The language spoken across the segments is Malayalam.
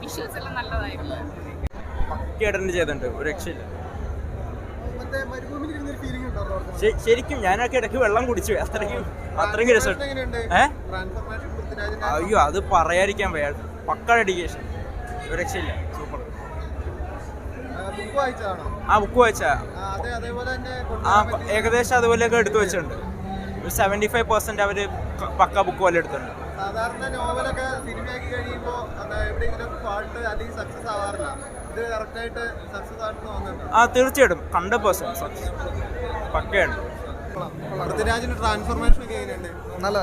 വിഷ്വൽസ് എല്ലാം നല്ലതായിരുന്നു. ചെയ്തിട്ടുണ്ട്, ഒരു രക്ഷയില്ല. ശരിക്കും ഞാനൊക്കെ ഇടയ്ക്ക് വെള്ളം കുടിച്ചു, അത്രയ്ക്കും രസം. അയ്യോ, അത് പറയാതിരിക്കാൻ വയ്യ. പക്ക ഡെഡിക്കേഷൻ, ഒരു രക്ഷയില്ല, സൂപ്പർ. ആ ബുക്ക് വായിച്ചാ ഏകദേശം അതുപോലെയൊക്കെ എടുത്തു വെച്ചിട്ടുണ്ട്. ഒരു 75% അവര് പക്ക ബുക്ക് പോലെ എടുത്തിട്ടുണ്ട്. സാധാരണ നോവലൊക്കെ സിനിമയാക്കി കഴിയുമ്പോൾ എവിടെയെങ്കിലും ഫാൾട്ട് അല്ലെങ്കിൽ സക്സസ് ആവാറില്ല. ഇത് കറക്റ്റായിട്ട് സക്സസ് ആണെന്ന് തോന്നുന്നുണ്ട്. തീർച്ചയായിട്ടും 100% പക്കയാണ്. പൃഥ്വിരാജിന്റെ ട്രാൻസ്ഫോർമേഷൻ ഒക്കെ എങ്ങനെയുണ്ട്? നല്ല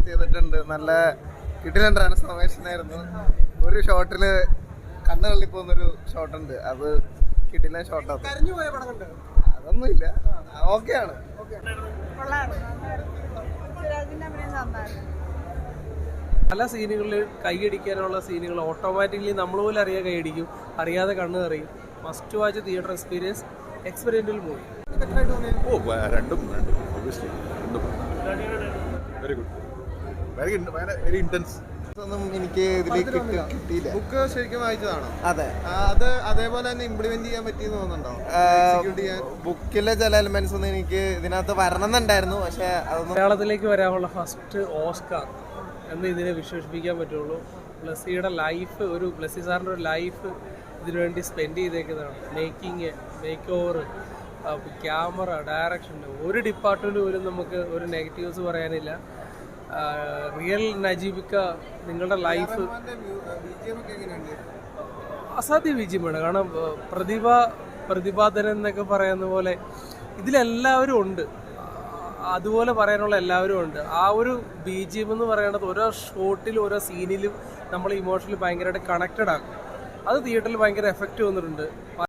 ചെയ്തിട്ടുണ്ട്. നല്ല കിടിലൻ ട്രാൻസ്ഫോർമേഷൻ ആയിരുന്നു. ഒരു ഷോട്ടില് കണ്ണ് തള്ളിപ്പോകുന്നൊരു ഷോട്ടുണ്ട്, അത് കിടിലൻ ഷോട്ടാണ്. കരഞ്ഞു പോയ പടം കണ്ട് അതൊന്നുമില്ല, ഓക്കെയാണ്. പല സീനുകളിൽ കൈയടിക്കാനുള്ള സീനുകൾ ഓട്ടോമാറ്റിക്കലി നമ്മൾ പോലും അറിയാതെ കൈയടിക്കും, അറിയാതെ കണ്ണ് നിറയും. Must watch theatre experience, experimental movie. Very intense. ഒന്നും എനിക്ക് കിട്ടിയില്ല. ബുക്ക് ശരിക്കും വായിച്ചതാണോ? അതെ. അത് അതേപോലെ തന്നെ ഇംപ്ലിമെന്റ് ചെയ്യാൻ പറ്റിയെന്ന് തോന്നുന്നുണ്ടോ? ബുക്കിലെ ചില എലിമെന്റ്സ് ഒന്നും എനിക്ക് ഇതിനകത്ത് വരണമെന്നുണ്ടായിരുന്നു, പക്ഷെ അതൊന്നും. മലയാളത്തിലേക്ക് വരാനുള്ള ഫസ്റ്റ് ഓസ്കാർ എന്ന് ഇതിനെ വിശേഷിപ്പിക്കാൻ പറ്റുള്ളൂ. ബ്ലസ്സിയുടെ ലൈഫ്, ഒരു ബ്ലസ്സി സാറിൻ്റെ ഒരു ലൈഫ് ഇതിനു വേണ്ടി സ്പെൻഡ് ചെയ്തേക്കുന്നതാണ്. Making, makeover, camera, direction, ഒരു ഡിപ്പാർട്ട്മെൻറ്റ് പോലും നമുക്ക് ഒരു നെഗറ്റീവ്സ് പറയാനില്ല. റിയൽ നജീബിക്ക, നിങ്ങളുടെ ലൈഫ് അസാധ്യ വിജയമാണ്. കാരണം പ്രതിഭാധനൻ എന്നൊക്കെ പറയുന്ന പോലെ ഇതിലെല്ലാവരും ഉണ്ട്, അതുപോലെ പറയാനുള്ള എല്ലാവരും ഉണ്ട്. ആ ഒരു BGM എന്ന് പറയുന്നത് ഓരോ ഷോട്ടിലും ഓരോ സീനിലും നമ്മൾ ഇമോഷണലി ഭയങ്കരമായിട്ട് കണക്റ്റഡ് ആക്കും. അത് തിയേറ്ററിൽ ഭയങ്കര എഫക്റ്റ് വന്നിട്ടുണ്ട്.